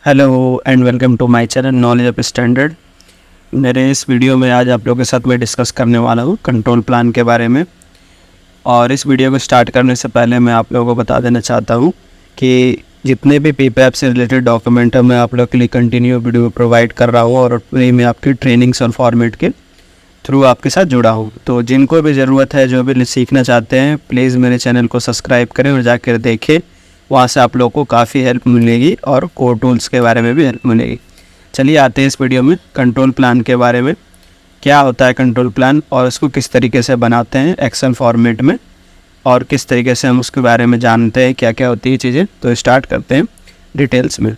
Hello and welcome to my channel knowledge of standard. मेरे इस video में आज आप लोगों के साथ मैं डिस्कस करने वाला हूँ कंट्रोल प्लान के बारे में। और इस वीडियो को स्टार्ट करने से पहले मैं आप लोगों को बता देना चाहता हूँ कि जितने भी पीपैप से रिलेटेड डॉक्यूमेंट है मैं आप लोगों के लिए कंटिन्यू वीडियो प्रोवाइड कर रहा हूँ और मैं आपकी ट्रेनिंग्स और फॉर्मेट के थ्रू आपके साथ जुड़ा हूँ। तो जिनको भी ज़रूरत है, जो भी सीखना चाहते हैं, प्लीज़ मेरे चैनल को सब्सक्राइब करें और जाकर देखें। वहाँ से आप लोगों को काफ़ी हेल्प मिलेगी और कोर टूल्स के बारे में भी हेल्प मिलेगी। चलिए आते हैं इस वीडियो में कंट्रोल प्लान के बारे में। क्या होता है कंट्रोल प्लान और उसको किस तरीके से बनाते हैं एक्सेल फॉर्मेट में, और किस तरीके से हम उसके बारे में जानते हैं क्या क्या होती है चीज़ें। तो स्टार्ट करते हैं डिटेल्स में।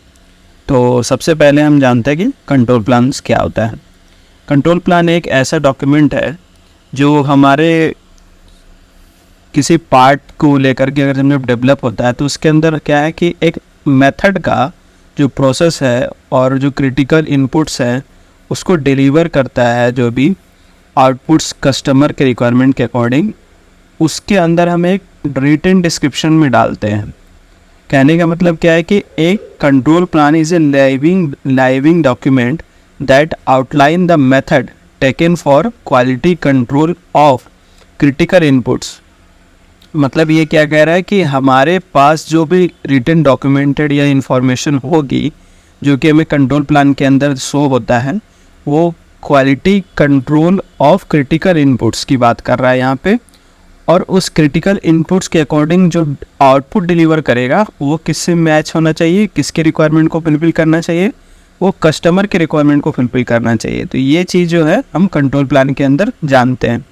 तो सबसे पहले हम जानते हैं कि कंट्रोल प्लान क्या होता है। कंट्रोल प्लान एक ऐसा डॉक्यूमेंट है जो हमारे किसी पार्ट को लेकर के अगर जब डेवलप होता है तो उसके अंदर क्या है कि एक मेथड का जो प्रोसेस है और जो क्रिटिकल इनपुट्स हैं उसको डिलीवर करता है, जो भी आउटपुट्स कस्टमर के रिक्वायरमेंट के अकॉर्डिंग, उसके अंदर हम एक रिटन डिस्क्रिप्शन में डालते हैं। कहने का मतलब क्या है कि एक control plan is a living document that outline the method taken for quality control of critical inputs. मतलब ये क्या कह रहा है कि हमारे पास जो भी रिटन डॉक्यूमेंटेड या इंफॉर्मेशन होगी जो कि हमें कंट्रोल प्लान के अंदर शो होता है, वो quality control of critical inputs की बात कर रहा है यहाँ पे। और उस क्रिटिकल इनपुट्स के अकॉर्डिंग जो आउटपुट डिलीवर करेगा वो किससे मैच होना चाहिए, किसके रिक्वायरमेंट को फुलफिल करना चाहिए, वो कस्टमर के रिक्वायरमेंट को फुलफिल करना चाहिए। तो ये चीज़ जो है हम कंट्रोल प्लान के अंदर जानते हैं।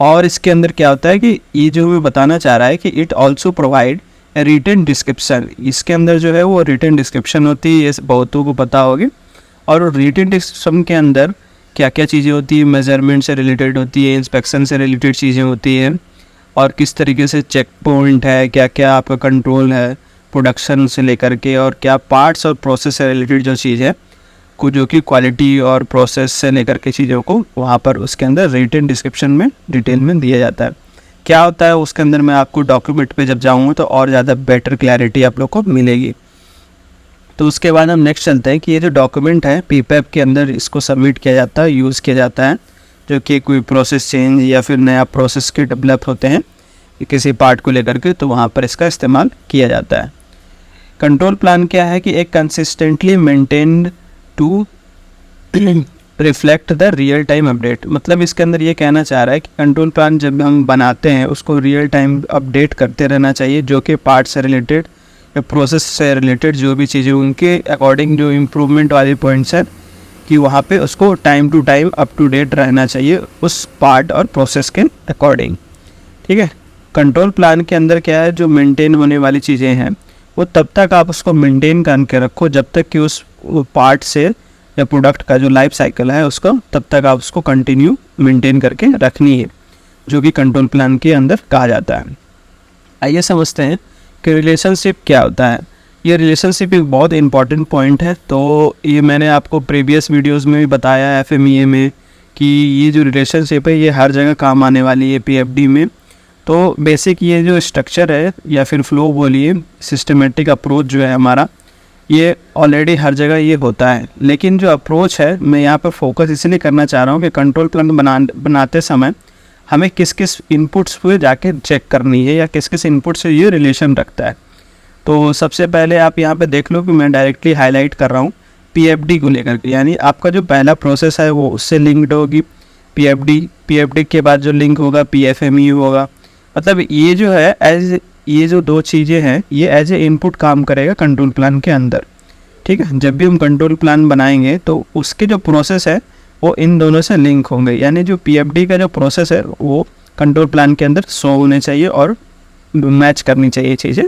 और इसके अंदर क्या होता है कि ये जो मैं बताना चाह रहा है कि it also provide written description. इसके अंदर जो है वो रिटन डिस्क्रिप्शन होती है, ये बहुतों को पता होगी। और रिटन डिस्क्रिप्शन के अंदर क्या क्या चीज़ें होती है, मेजरमेंट से रिलेटेड होती है, इंस्पेक्शन से रिलेटेड चीज़ें होती हैं, और किस तरीके से चेक पॉइंट है, क्या क्या आपका कंट्रोल है प्रोडक्शन से लेकर के, और क्या पार्ट्स और प्रोसेस से रिलेटेड जो चीज़ है को जो कि क्वालिटी और प्रोसेस से लेकर के चीज़ों को वहाँ पर उसके अंदर रिटन डिस्क्रिप्शन में डिटेल में दिया जाता है। क्या होता है उसके अंदर मैं आपको डॉक्यूमेंट पे जब जाऊँगा तो और ज़्यादा बेटर क्लैरिटी आप लोग को मिलेगी। तो उसके बाद हम नेक्स्ट चलते हैं कि ये जो डॉक्यूमेंट है पीपैप के अंदर इसको सबमिट किया जाता है, यूज़ किया जाता है, जो कि कोई प्रोसेस चेंज या फिर नया प्रोसेस के डेवलप होते हैं किसी पार्ट को लेकर के, तो वहाँ पर इसका इस्तेमाल किया जाता है। कंट्रोल प्लान क्या है कि एक consistently maintained to reflect the real time update. मतलब इसके अंदर ये कहना चाह रहा है कि कंट्रोल प्लान जब हम बनाते हैं उसको रियल टाइम अपडेट करते रहना चाहिए, जो कि पार्ट से रिलेटेड या प्रोसेस से रिलेटेड जो भी चीज़ें उनके अकॉर्डिंग जो इम्प्रूवमेंट वाले पॉइंट्स हैं कि वहाँ पे उसको time to time up to date रहना चाहिए उस पार्ट और प्रोसेस के अकॉर्डिंग। ठीक है। कंट्रोल प्लान के अंदर क्या है, जो मेंटेन होने वाली चीज़ें हैं वो तब तक आप उसको मेंटेन करके रखो जब तक कि उस पार्ट से या प्रोडक्ट का जो लाइफ साइकिल है उसको तब तक आप उसको कंटिन्यू मेंटेन करके रखनी है, जो कि कंट्रोल प्लान के अंदर कहा जाता है। आइए समझते हैं कि रिलेशनशिप क्या होता है। ये रिलेशनशिप एक बहुत इंपॉर्टेंट पॉइंट है। तो ये मैंने आपको प्रीवियस वीडियोस में भी बताया है FMEA में कि ये जो रिलेशनशिप है ये हर जगह काम आने वाली है PFD में। तो बेसिक ये जो स्ट्रक्चर है या फिर फ्लो बोलिए, सिस्टमेटिक अप्रोच जो है हमारा, ये ऑलरेडी हर जगह ये होता है। लेकिन जो अप्रोच है मैं यहाँ पर फोकस इसलिए करना चाह रहा हूँ कि कंट्रोल प्लान बनाते समय हमें किस किस इनपुट्स पे जाके चेक करनी है या किस किस इनपुट से ये रिलेशन रखता है। तो सबसे पहले आप यहाँ पे देख लो कि मैं डायरेक्टली हाईलाइट कर रहा हूँ PFD को लेकर के, यानी आपका जो पहला प्रोसेस है वो उससे लिंक्ड होगी PFD के बाद जो लिंक होगा PFME होगा। मतलब ये जो है ये जो दो चीज़ें हैं ये एज ए इनपुट काम करेगा कंट्रोल प्लान के अंदर। ठीक है। जब भी हम कंट्रोल प्लान बनाएंगे तो उसके जो प्रोसेस है वो इन दोनों से लिंक होंगे, यानी जो PFD का जो प्रोसेस है वो कंट्रोल प्लान के अंदर शो होने चाहिए और मैच करनी चाहिए चीज़ें,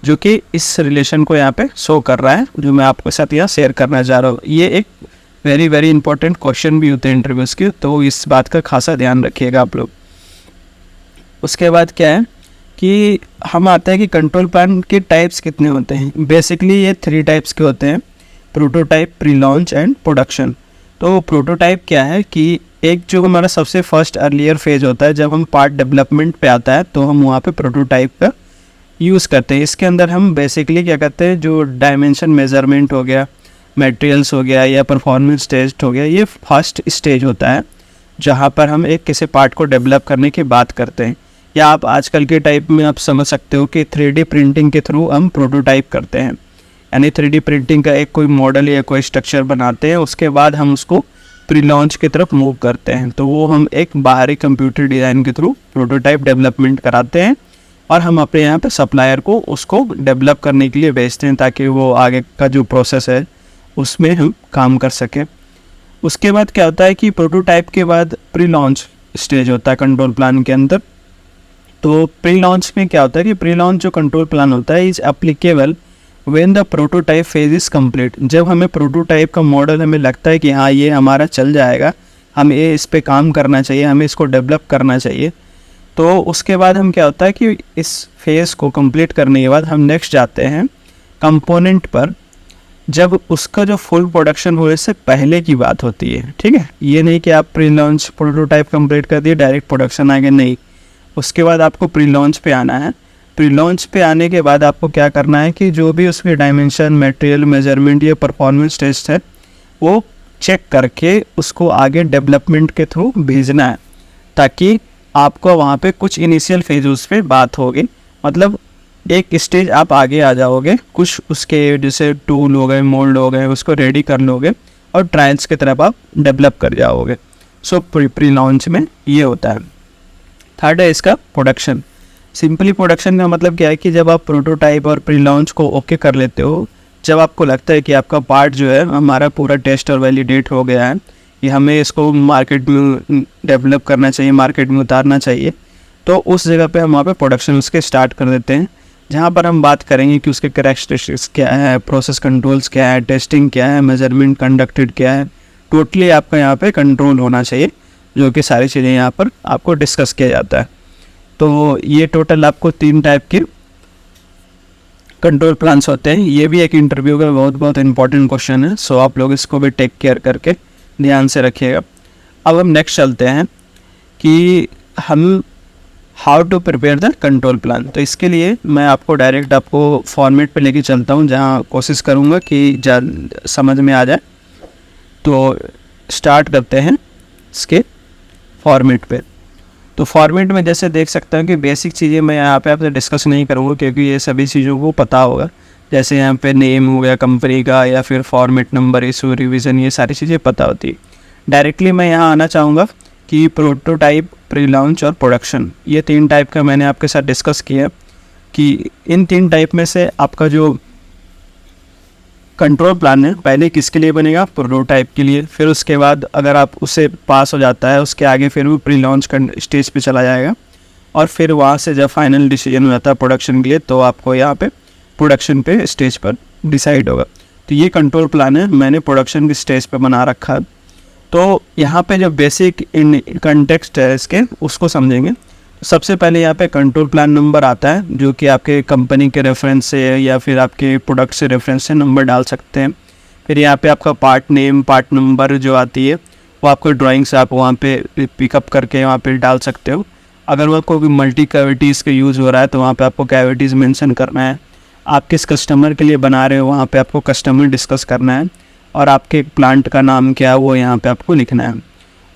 जो कि इस रिलेशन को यहाँ पे शो कर रहा है, जो मैं आपके साथ यहाँ शेयर करना चाह रहा हूँ। ये एक वेरी इंपॉर्टेंट क्वेश्चन भी होते हैं इंटरव्यूज़ के, तो इस बात का खासा ध्यान रखिएगा आप लोग। उसके बाद क्या है कि हम आते हैं कि कंट्रोल प्लान के टाइप्स कितने होते हैं। बेसिकली ये 3 टाइप्स के होते हैं, prototype, pre launch and production. तो प्रोटोटाइप क्या है कि एक जो हमारा सबसे फर्स्ट अर्लियर फेज होता है, जब हम पार्ट डेवलपमेंट पे आता है तो हम वहाँ पे प्रोटोटाइप का यूज़ करते हैं। इसके अंदर हम बेसिकली क्या करते हैं, जो डायमेंशन मेज़रमेंट हो गया, मटेरियल्स हो गया या परफॉर्मेंस टेस्ट हो गया, ये फर्स्ट स्टेज होता है जहाँ पर हम एक किसी पार्ट को डेवलप करने की बात करते हैं। या आप आजकल के टाइप में आप समझ सकते हो कि 3D प्रिंटिंग के थ्रू हम प्रोटोटाइप करते हैं, यानी 3D प्रिंटिंग का एक कोई मॉडल या कोई स्ट्रक्चर बनाते हैं, उसके बाद हम उसको प्री लॉन्च की तरफ मूव करते हैं। तो वो हम एक बाहरी कंप्यूटर डिज़ाइन के थ्रू प्रोटोटाइप डेवलपमेंट कराते हैं और हम अपने यहाँ पे सप्लायर को उसको डेवलप करने के लिए भेजते हैं, ताकि वो आगे का जो प्रोसेस है उसमें हम काम कर सकें। उसके बाद क्या होता है कि प्रोटोटाइप के बाद प्री लॉन्च स्टेज होता है कंट्रोल प्लान के अंदर। तो प्री लॉन्च में क्या होता है कि प्री लॉन्च जो कंट्रोल प्लान होता है is applicable when the prototype phase is complete. जब हमें प्रोटोटाइप का मॉडल हमें लगता है कि हाँ ये हमारा चल जाएगा, हम ये इस पे काम करना चाहिए, हमें इसको डेवलप करना चाहिए, तो उसके बाद हम क्या होता है कि इस फेज़ को कंप्लीट करने के बाद हम नेक्स्ट जाते हैं कंपोनेंट पर, जब उसका जो फुल प्रोडक्शन होने से पहले की बात होती है। ठीक है, ये नहीं कि आप प्री लॉन्च प्रोटोटाइप कंप्लीट कर दिए डायरेक्ट प्रोडक्शन आ गया, नहीं, उसके बाद आपको प्री लॉन्च पे आना है। प्री लॉन्च पे आने के बाद आपको क्या करना है कि जो भी उसमें डायमेंशन, मटेरियल, मेजरमेंट या परफॉर्मेंस टेस्ट है वो चेक करके उसको आगे डेवलपमेंट के थ्रू भेजना है, ताकि आपको वहाँ पे कुछ इनिशियल फेज उस पर बात होगी, मतलब एक स्टेज आप आगे आ जाओगे, कुछ उसके जैसे टूल हो गए, मोल्ड हो गए, उसको रेडी कर लोगे और ट्रायल्स की तरफ आप डेवलप कर जाओगे। सो प्री लॉन्च में ये होता है। थर्ड है इसका प्रोडक्शन। सिंपली प्रोडक्शन का मतलब क्या है कि जब आप प्रोटोटाइप और प्री लॉन्च को ओके कर लेते हो, जब आपको लगता है कि आपका पार्ट जो है हमारा पूरा टेस्ट और वैलिडेट हो गया है, कि हमें इसको मार्केट में डेवलप करना चाहिए, मार्केट में उतारना चाहिए, तो उस जगह पे हम वहाँ पे प्रोडक्शन उसके स्टार्ट कर देते हैं, जहाँ पर हम बात करेंगे कि उसके कैरेक्टरिस्टिक्स क्या है, प्रोसेस कंट्रोल्स क्या है, टेस्टिंग क्या है, मेजरमेंट कंडक्टेड क्या है, टोटली आपका यहाँ पे कंट्रोल होना चाहिए, जो कि सारी चीज़ें यहाँ पर आपको डिस्कस किया जाता है। तो ये टोटल आपको 3 टाइप के कंट्रोल प्लान्स होते हैं। ये भी एक इंटरव्यू का बहुत इंपॉर्टेंट क्वेश्चन है, सो आप लोग इसको भी टेक केयर करके ध्यान से रखिएगा। अब हम नेक्स्ट चलते हैं कि हम how to prepare the control plan. तो इसके लिए मैं आपको डायरेक्ट आपको फॉर्मेट पे लेके चलता हूँ, जहाँ कोशिश करूँगा कि समझ में आ जाए। तो स्टार्ट करते हैं इसके फॉर्मेट पे। तो फॉर्मेट में जैसे देख सकते हैं कि बेसिक चीज़ें मैं यहाँ पे आपसे डिस्कस नहीं करूँगा, क्योंकि ये सभी चीज़ों को पता होगा। जैसे यहाँ पे नेम हो गया कंपनी का, या फिर फॉर्मेट नंबर, इशू, रिवीजन, ये सारी चीज़ें पता होती है। डायरेक्टली मैं यहाँ आना चाहूँगा कि प्रोटोटाइप, प्री लॉन्च और प्रोडक्शन, ये 3 टाइप का मैंने आपके साथ डिस्कस किया कि इन 3 टाइप में से आपका जो कंट्रोल प्लान है पहले किसके लिए बनेगा, प्रोटोटाइप के लिए। फिर उसके बाद अगर आप उससे पास हो जाता है, उसके आगे फिर वो प्री लॉन्च स्टेज पे चला जाएगा, और फिर वहाँ से जब फाइनल डिसीजन हो जाता है प्रोडक्शन के लिए, तो आपको यहाँ पे प्रोडक्शन पे स्टेज पर डिसाइड होगा। तो ये कंट्रोल प्लान है, मैंने प्रोडक्शन की स्टेज पे बना रखा है। तो यहाँ पे जो बेसिक इन कंटेक्स्ट है इसके, उसको समझेंगे। सबसे पहले यहाँ पे कंट्रोल प्लान नंबर आता है, जो कि आपके कंपनी के रेफरेंस से या फिर आपके प्रोडक्ट से रेफरेंस से नंबर डाल सकते हैं। फिर यहाँ पे आपका पार्ट नेम, पार्ट नंबर जो आती है वो आपको ड्राइंग से आप वहाँ पे पिकअप करके वहाँ पे डाल सकते हो। अगर वो कोई मल्टी कैविटीज़ का यूज़ हो रहा है तो वहाँ पे आपको कैविटीज़ मेंशन करना है। आप किस कस्टमर के लिए बना रहे हो वहाँ पे आपको कस्टमर डिस्कस करना है, और आपके प्लांट का नाम क्या है वो यहाँ पे आपको लिखना है।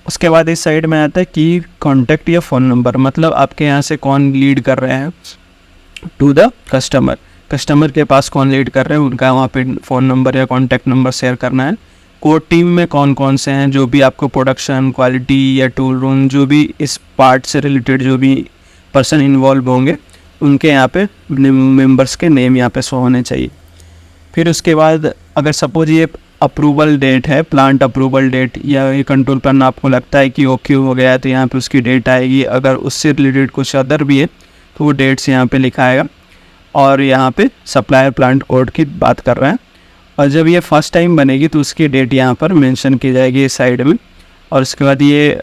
उसके बाद इस साइड में आता है कि कॉन्टैक्ट या फ़ोन नंबर, मतलब आपके यहाँ से कौन लीड कर रहे हैं टू द कस्टमर, कस्टमर के पास कौन लीड कर रहे हैं उनका वहाँ पे फ़ोन नंबर या कॉन्टैक्ट नंबर शेयर करना है। कोर टीम में कौन कौन से हैं, जो भी आपको प्रोडक्शन, क्वालिटी या टूल रूम, जो भी इस पार्ट से रिलेटेड जो भी पर्सन इन्वॉल्व होंगे, उनके यहाँ पे मेंबर्स के नेम यहाँ पे शो होने चाहिए। फिर उसके बाद अगर सपोज ये अप्रूवल डेट है, प्लांट अप्रूवल डेट, या ये कंट्रोल प्लान आपको लगता है कि ओके हो गया है, तो यहाँ पे उसकी डेट आएगी। अगर उससे रिलेटेड कुछ अदर भी है तो वो डेट्स यहाँ पे लिखा आएगा। और यहाँ पे सप्लायर प्लांट कोड की बात कर रहे हैं, और जब ये फर्स्ट टाइम बनेगी तो उसकी डेट यहाँ पर मेंशन की जाएगी इस साइड में। और उसके बाद ये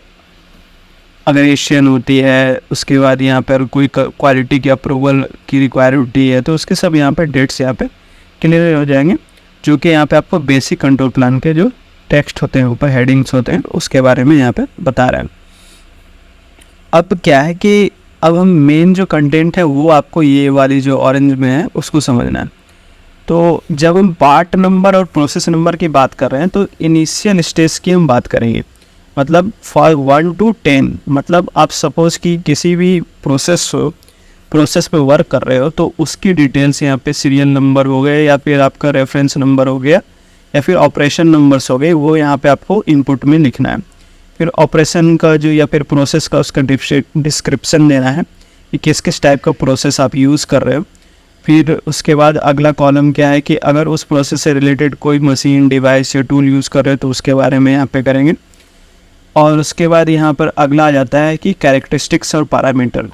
अगर एशियन होती है, उसके बाद यहाँ पर कोई क्वालिटी की अप्रूवल की रिक्वायर होती है, तो उसके सब यहाँ पर डेट्स यहाँ पर क्लियर हो जाएंगे, जो कि यहाँ पे आपको बेसिक कंट्रोल प्लान के जो टेक्स्ट होते हैं, ऊपर हेडिंग्स होते हैं, उसके बारे में यहाँ पे बता रहे हैं। अब क्या है कि अब हम मेन जो कंटेंट है वो आपको ये वाली जो ऑरेंज में है उसको समझना है। तो जब हम पार्ट नंबर और प्रोसेस नंबर की बात कर रहे हैं तो इनिशियल स्टेज की हम बात करेंगे, मतलब फॉर 1 to 10, मतलब आप सपोज़ कि किसी भी प्रोसेस पे वर्क कर रहे हो तो उसकी डिटेल्स यहाँ पे सीरियल नंबर हो गए या फिर आपका रेफरेंस नंबर हो गया या फिर ऑपरेशन नंबर्स हो गए, वो यहाँ पे आपको इनपुट में लिखना है। फिर ऑपरेशन का जो या फिर प्रोसेस का उसका डिस्क्रिप्शन देना है कि किस किस टाइप का प्रोसेस आप यूज़ कर रहे हो। फिर उसके बाद अगला कॉलम क्या है कि अगर उस प्रोसेस से रिलेटेड कोई मशीन, डिवाइस या टूल यूज़ कर रहे हो तो उसके बारे में यहाँ पे करेंगे। और उसके बाद यहाँ पर अगला आ जाता है कि कैरेक्टरिस्टिक्स और पैरामीटर।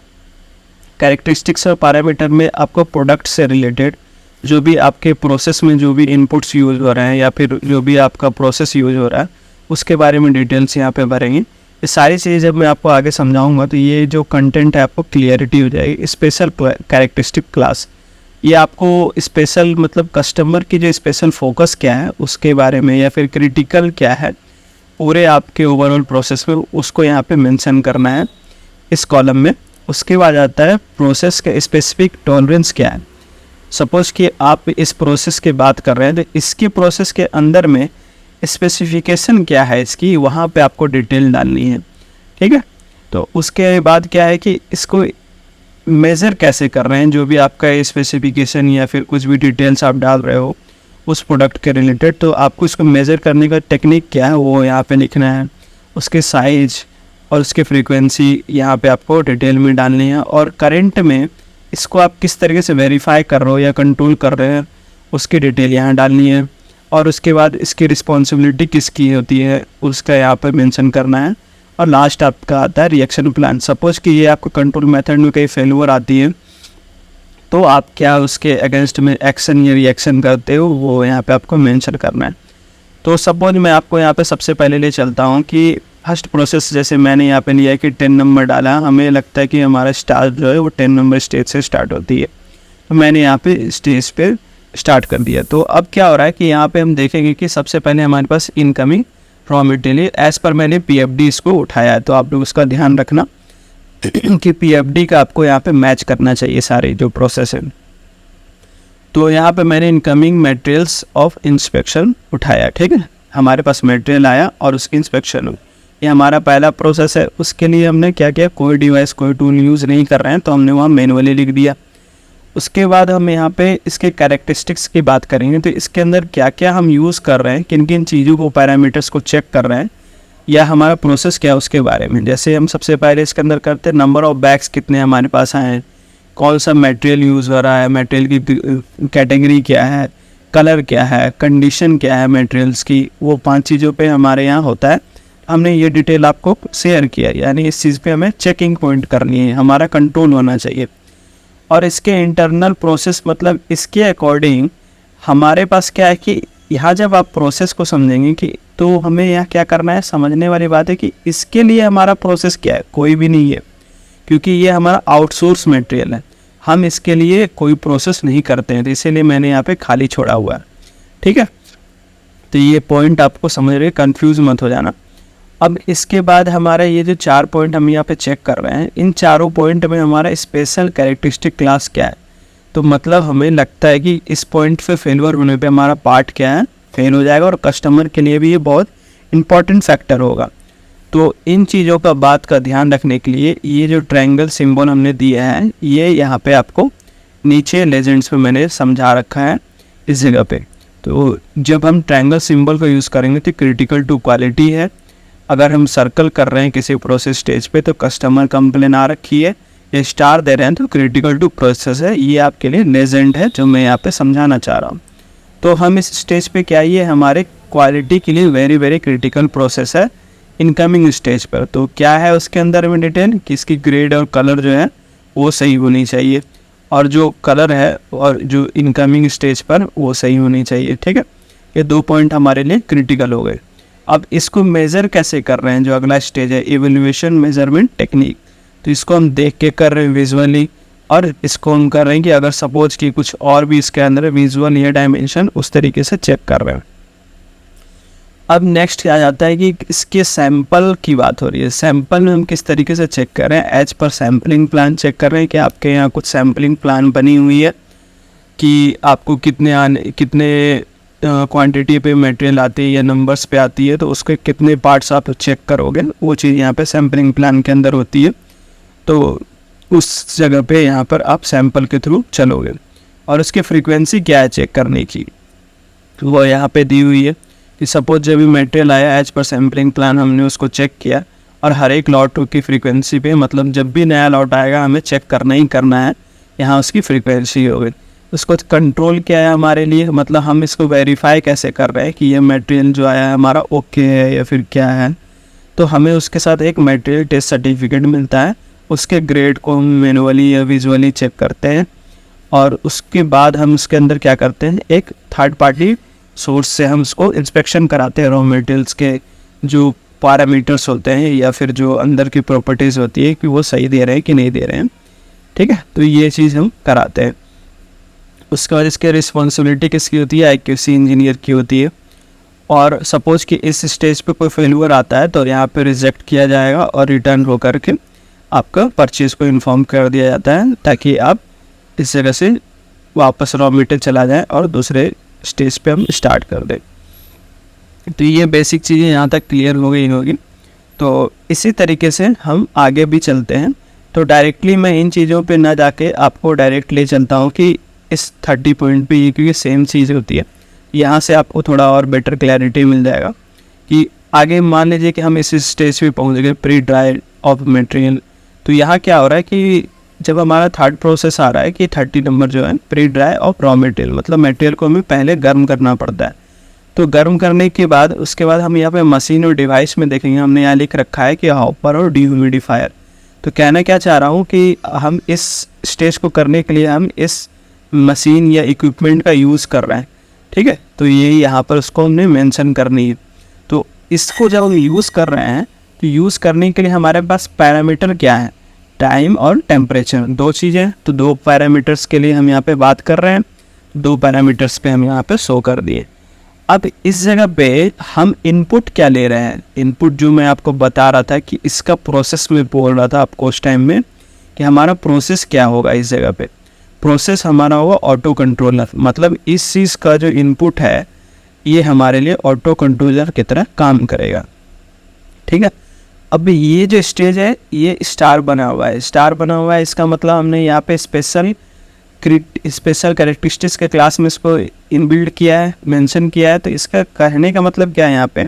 कैरेक्टरिस्टिक्स और पैरामीटर में आपको प्रोडक्ट से रिलेटेड जो भी आपके प्रोसेस में जो भी इनपुट्स यूज़ हो रहे हैं या फिर जो भी आपका प्रोसेस यूज़ हो रहा है उसके बारे में डिटेल्स यहाँ पे भरेंगे। ये सारी चीज़ जब मैं आपको आगे समझाऊंगा तो ये जो कंटेंट है आपको क्लियरिटी हो जाएगी। स्पेशल कैरेक्टरिस्टिक क्लास, ये आपको स्पेशल मतलब कस्टमर की जो स्पेशल फोकस क्या है उसके बारे में या फिर क्रिटिकल क्या है पूरे आपके ओवरऑल प्रोसेस में, उसको यहाँ पे मेंशन करना है इस कॉलम में। उसके बाद आता है प्रोसेस का स्पेसिफिक टॉलरेंस क्या है। सपोज़ कि आप इस प्रोसेस की बात कर रहे हैं तो इसके प्रोसेस के अंदर में स्पेसिफिकेशन क्या है इसकी, वहाँ पे आपको डिटेल डालनी है, ठीक है। तो उसके बाद क्या है कि इसको मेज़र कैसे कर रहे हैं, जो भी आपका स्पेसिफिकेशन या फिर कुछ भी डिटेल्स आप डाल रहे हो उस प्रोडक्ट के रिलेटेड, तो आपको इसको मेज़र करने का टेक्निक क्या है वो यहाँ पे लिखना है। उसके साइज और उसके फ्रीक्वेंसी यहाँ पे आपको डिटेल में डालनी है। और करंट में इसको आप किस तरीके से वेरीफाई कर रहे हो या कंट्रोल कर रहे हैं उसकी डिटेल यहाँ डालनी है। और उसके बाद इसकी रिस्पॉन्सिबिलिटी किसकी होती है उसका यहाँ पर मेंशन करना है। और लास्ट आपका आता है रिएक्शन प्लान। सपोज़ कि ये आपको कंट्रोल मेथड में कहीं फेलियर आती है तो आप क्या उसके अगेंस्ट में एक्शन या रिएक्शन करते हो वो यहाँ पे आपको मेंशन करना है। तो सपोज मैं आपको यहाँ पे सबसे पहले ले चलता हूँ कि फर्स्ट प्रोसेस जैसे मैंने यहाँ पे लिया है कि 10 नंबर डाला, हमें लगता है कि हमारा स्टार्ट जो है वो 10 नंबर स्टेज से स्टार्ट होती है, तो मैंने यहाँ पे स्टेज पे स्टार्ट कर दिया। तो अब क्या हो रहा है कि यहाँ पे हम देखेंगे कि सबसे पहले हमारे पास इनकमिंग रॉ मटेरियल एज़ पर मैंने PFD इसको उठाया है, तो आप लोग उसका ध्यान रखना कि PFD का आपको यहाँ पे मैच करना चाहिए सारे जो प्रोसेस है। तो यहाँ पे मैंने इनकमिंग मटेरियल्स ऑफ इंस्पेक्शन उठाया, ठीक है। हमारे पास मटेरियल आया और उसकी इंस्पेक्शन हुई, ये हमारा पहला प्रोसेस है। उसके लिए हमने क्या किया, कोई डिवाइस कोई टूल यूज़ नहीं कर रहे हैं तो हमने वहाँ मैनुअली लिख दिया। उसके बाद हम यहाँ पे इसके कैरेक्टरिस्टिक्स की बात करेंगे, तो इसके अंदर क्या क्या हम यूज़ कर रहे हैं, किन किन चीज़ों को पैरामीटर्स को चेक कर रहे हैं या हमारा प्रोसेस क्या है उसके बारे में। जैसे हम सबसे पहले इसके अंदर करते हैं नंबर ऑफ़ बैग्स कितने हमारे पास आए हैं, कौन सा मटेरियल यूज़ हो रहा है, मटेरियल की कैटेगरी क्या है, कलर क्या है, कंडीशन क्या है मटेरियल्स की, वो 5 चीज़ों पे हमारे यहाँ होता है। हमने ये डिटेल आपको शेयर किया, यानी इस चीज़ पे हमें चेकिंग पॉइंट करनी है, हमारा कंट्रोल होना चाहिए। और इसके इंटरनल प्रोसेस मतलब इसके अकॉर्डिंग हमारे पास क्या है कि यहाँ जब आप प्रोसेस को समझेंगे कि तो हमें यहाँ क्या करना है, समझने वाली बात है कि इसके लिए हमारा प्रोसेस क्या है, कोई भी नहीं है, क्योंकि ये हमारा आउटसोर्स मटेरियल है, हम इसके लिए कोई प्रोसेस नहीं करते हैं, तो इसीलिए मैंने यहाँ पे खाली छोड़ा हुआ है, ठीक है। तो ये पॉइंट आपको समझ रहे, कंफ्यूज मत हो जाना। अब इसके बाद हमारा ये जो 4 पॉइंट हम यहाँ पे चेक कर रहे हैं, इन चारों पॉइंट में हमारा स्पेशल कैरेक्टरिस्टिक क्लास क्या है। तो मतलब हमें लगता है कि इस पॉइंट पे फेलियर होने पे हमारा पार्ट क्या है, फेल हो जाएगा, और कस्टमर के लिए भी ये बहुत इंपॉर्टेंट फैक्टर होगा। तो इन चीज़ों का बात का ध्यान रखने के लिए ये जो ट्रायंगल सिंबल हमने दिया है ये यहाँ पे आपको नीचे लेजेंड्स में मैंने समझा रखा है इस जगह पे। तो जब हम ट्रायंगल सिंबल का यूज़ करेंगे तो क्रिटिकल टू क्वालिटी है। अगर हम सर्कल कर रहे हैं किसी प्रोसेस स्टेज पे तो कस्टमर कंप्लेन आ रखी है, ये स्टार दे रहे हैं तो क्रिटिकल टू प्रोसेस है, ये आपके लिए लेजेंड है जो मैं यहाँ पे समझाना चाह रहा हूँ। तो हम इस स्टेज पे क्या, ये हमारे क्वालिटी के लिए वेरी वेरी क्रिटिकल प्रोसेस है इनकमिंग स्टेज पर। तो क्या है उसके अंदर में डिटेल कि इसकी ग्रेड और कलर जो है वो सही होनी चाहिए, और जो कलर है और जो इनकमिंग स्टेज पर वो सही होनी चाहिए, ठीक है। ये 2 पॉइंट हमारे लिए क्रिटिकल हो गए। अब इसको मेज़र कैसे कर रहे हैं, जो अगला स्टेज है इवैल्यूएशन मेजरमेंट टेक्निक, तो इसको हम देख के कर रहे हैं विजुअली, और इसको हम कर रहे हैं कि अगर सपोज कि कुछ और भी इसके अंदर विजुअल या डायमेंशन उस तरीके से चेक कर रहे हैं। अब नेक्स्ट क्या जाता है कि इसके सैंपल की बात हो रही है। सैंपल में हम किस तरीके से चेक कर रहे हैं, as per sampling plan check कर रहे हैं कि आपके यहाँ कुछ सैम्पलिंग प्लान बनी हुई है कि आपको कितने क्वांटिटी पे मटेरियल आती है या नंबर्स पे आती है, तो उसके कितने पार्ट्स आप चेक करोगे, वो चीज़ यहाँ पे सैम्पलिंग प्लान के अंदर होती है। तो उस जगह पे यहाँ पर आप सैंपल के थ्रू चलोगे और उसकी फ्रीक्वेंसी क्या है चेक करने की, तो वो यहाँ पे दी हुई है कि सपोज जब भी मटेरियल आया एज पर सैम्पलिंग प्लान हमने उसको चेक किया और हर एक लॉट की फ्रीक्वेंसी पे, मतलब जब भी नया लॉट आएगा हमें चेक करना ही करना है, यहाँ उसकी फ्रीक्वेंसी होगी। उसको कंट्रोल क्या है हमारे लिए, मतलब हम इसको वेरीफाई कैसे कर रहे हैं कि ये मटेरियल जो आया है हमारा ओके है या फिर क्या है। तो हमें उसके साथ एक मटेरियल टेस्ट सर्टिफिकेट मिलता है, उसके ग्रेड को हम मैनुअली या विजुअली चेक करते हैं और उसके बाद हम उसके अंदर क्या करते हैं, एक थर्ड पार्टी सोर्स से हम उसको इंस्पेक्शन कराते हैं, रॉ मटेरियल्स के जो पैरामीटर्स होते हैं या फिर जो अंदर की प्रॉपर्टीज़ होती है कि वो सही दे रहे हैं कि नहीं दे रहे हैं। ठीक है, तो ये चीज़ हम कराते हैं। उसके बाद इसकी रिस्पॉन्सिबिलिटी किसकी होती है, एक्यूसी इंजीनियर की होती है। और सपोज कि इस स्टेज पे कोई फेलियर आता है तो यहाँ पे रिजेक्ट किया जाएगा और रिटर्न हो करके आपका परचेज को इन्फॉर्म कर दिया जाता है, ताकि आप इस जगह से वापस रॉ मटेरियल चला जाए और दूसरे स्टेज पे हम स्टार्ट कर दें। तो ये बेसिक चीज़ें यहाँ तक क्लियर हो गई होगी। तो इसी तरीके से हम आगे भी चलते हैं। तो डायरेक्टली मैं इन चीज़ों पे ना जाके आपको डायरेक्ट ले चलता हूँ कि इस 30 पॉइंट पे ये, क्योंकि सेम चीज़ होती है, यहाँ से आपको थोड़ा और बेटर क्लैरिटी मिल जाएगा कि आगे मान लीजिए कि हम इस स्टेज पे पहुँच गए प्री ड्राई ऑफ मटेरियल। तो यहाँ क्या हो रहा है कि जब हमारा थर्ड प्रोसेस आ रहा है कि 30 नंबर जो है pre dry of raw material, मतलब मटेरियल को हमें पहले गर्म करना पड़ता है। तो गर्म करने के बाद उसके बाद हम यहाँ पे मशीन और डिवाइस में देखेंगे, हमने यहाँ लिख रखा है कि हॉपर और डिह्यूमिडिफायर। तो कहना क्या चाह रहा हूँ कि हम इस स्टेज को करने के लिए हम इस मशीन या इक्विपमेंट का यूज़ कर रहे हैं। ठीक है, तो ये यहाँ पर उसको हमने मेंशन करनी है। तो इसको जब हम यूज़ कर रहे हैं तो यूज़ करने के लिए हमारे पास पैरामीटर क्या है, टाइम और टेम्परेचर, दो चीज़ें। तो दो पैरामीटर्स के लिए हम यहाँ पे बात कर रहे हैं, दो पैरामीटर्स पे हम यहाँ पे शो कर दिए। अब इस जगह पे हम इनपुट क्या ले रहे हैं, इनपुट जो मैं आपको बता रहा था कि इसका प्रोसेस में बोल रहा था आपको उस टाइम में कि हमारा प्रोसेस क्या होगा। इस जगह पे प्रोसेस हमारा होगा ऑटो कंट्रोलर, मतलब इस चीज़ का जो इनपुट है ये हमारे लिए ऑटो कंट्रोलर की तरह काम करेगा। ठीक है, अब ये जो स्टेज है ये स्टार बना हुआ है, स्टार बना हुआ है, इसका मतलब हमने यहाँ पे स्पेशल कैरेक्टरिस्टिक्स के क्लास में इसको इनबिल्ड किया है, मेंशन किया है। तो इसका कहने का मतलब क्या है यहाँ पे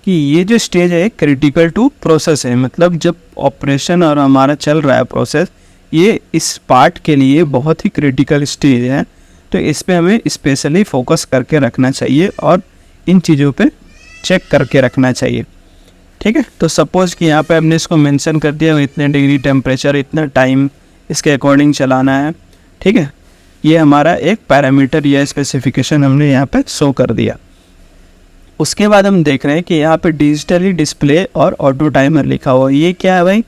कि ये जो स्टेज है क्रिटिकल टू प्रोसेस है, मतलब जब ऑपरेशन और हमारा चल रहा है प्रोसेस, ये इस पार्ट के लिए बहुत ही क्रिटिकल स्टेज है। तो इस पे हमें स्पेशली फोकस करके रखना चाहिए और इन चीज़ों पे चेक करके रखना चाहिए। ठीक है, तो सपोज़ कि यहाँ पे हमने इसको मेंशन कर दिया इतने डिग्री टेम्परेचर, इतना टाइम इसके अकॉर्डिंग चलाना है। ठीक है, ये हमारा एक पैरामीटर या स्पेसिफिकेशन हमने यहाँ पे शो कर दिया। उसके बाद हम देख रहे हैं कि यहाँ पे डिजिटली डिस्प्ले और ऑटो टाइमर लिखा हुआ, ये क्या है भाई,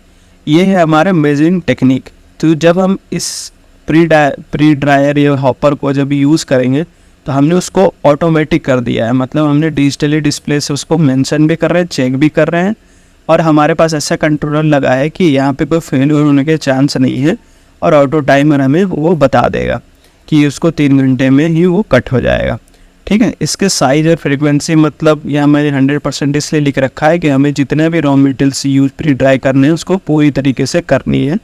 ये है हमारा मेजरिंग टेक्निक। तो जब हम इस प्री ड्रायर या हॉपर को जब यूज़ करेंगे तो हमने उसको ऑटोमेटिक कर दिया है, मतलब हमने डिजिटली डिस्प्ले से उसको मेंशन भी कर रहे हैं, चेक भी कर रहे हैं और हमारे पास ऐसा कंट्रोलर लगा है कि यहाँ पे कोई फेलियर होने के चांस नहीं है और ऑटो टाइमर हमें वो बता देगा कि उसको 3 घंटे में ही वो कट हो जाएगा। ठीक है, इसके साइज और फ्रीक्वेंसी, मतलब यहाँ मैंने 100% इसलिए लिख रखा है कि हमें जितने भी raw materials use pre dry करने हैं उसको पूरी तरीके से करनी है,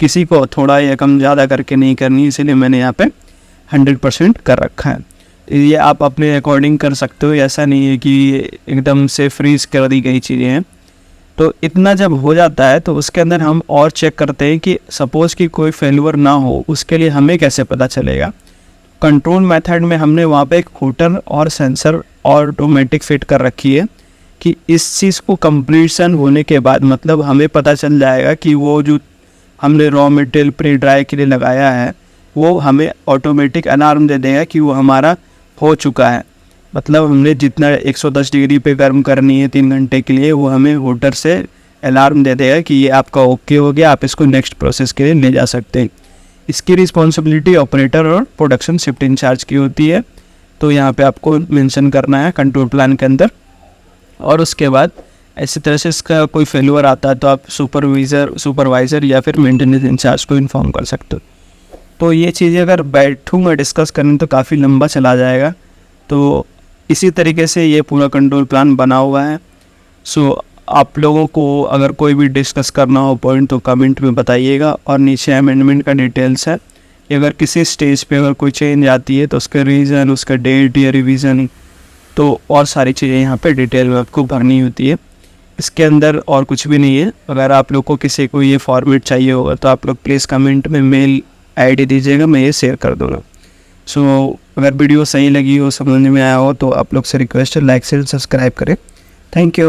किसी को थोड़ा या कम ज़्यादा करके नहीं करनी, इसीलिए मैंने यहाँ पे 100% कर रखा है। ये आप अपने अकॉर्डिंग कर सकते हो, ऐसा नहीं है कि एकदम से फ्रीज कर दी गई चीज़ें हैं। तो इतना जब हो जाता है तो उसके अंदर हम और चेक करते हैं कि सपोज़ कि कोई फेलियर ना हो, उसके लिए हमें कैसे पता चलेगा। कंट्रोल मेथड में हमने वहाँ पे एक हूटर और सेंसर ऑटोमेटिक फिट कर रखी है कि इस चीज़ को कंप्लीशन होने के बाद मतलब हमें पता चल जाएगा कि वो जो हमने रॉ मटेरियल प्री ड्राई के लिए लगाया है वो हमें ऑटोमेटिक अलार्म दे देगा कि वो हमारा हो चुका है। मतलब हमने जितना 110 डिग्री पे गर्म करनी है 3 घंटे के लिए, वो हमें हूटर से अलार्म दे देगा कि ये आपका ओके हो गया, आप इसको नेक्स्ट प्रोसेस के लिए ले जा सकते हैं। इसकी रिस्पॉन्सिबिलिटी ऑपरेटर और प्रोडक्शन शिफ्ट इंचार्ज की होती है। तो यहाँ पे आपको मेंशन करना है कंट्रोल प्लान के अंदर और उसके बाद इसी तरह से इसका कोई फेल्यूर आता है तो आप सुपरवाइज़र या फिर मेंटेनेंस इंचार्ज को इन्फॉर्म कर सकते हो। तो ये चीज़ें अगर बैठूँगा डिस्कस करने तो काफ़ी लंबा चला जाएगा। तो इसी तरीके से ये पूरा कंट्रोल प्लान बना हुआ है। सो आप लोगों को अगर कोई भी डिस्कस करना हो पॉइंट तो कमेंट में बताइएगा। और नीचे अमेंडमेंट का डिटेल्स है कि अगर किसी स्टेज पे अगर कोई चेंज आती है तो उसका रीज़न, उसका डेट या रिवीजन, तो और सारी चीज़ें यहाँ पे डिटेल में आपको भरनी होती है। इसके अंदर और कुछ भी नहीं है। अगर आप लोग को किसी को ये फॉर्मेट चाहिए होगा तो आप लोग प्लीज़ कमेंट में मेल आईडी दीजिएगा, मैं ये शेयर कर दूँगा। सो अगर वीडियो सही लगी हो, समझ में आया हो तो आप लोग से रिक्वेस्ट है लाइक शेयर सब्सक्राइब करें। Thank you.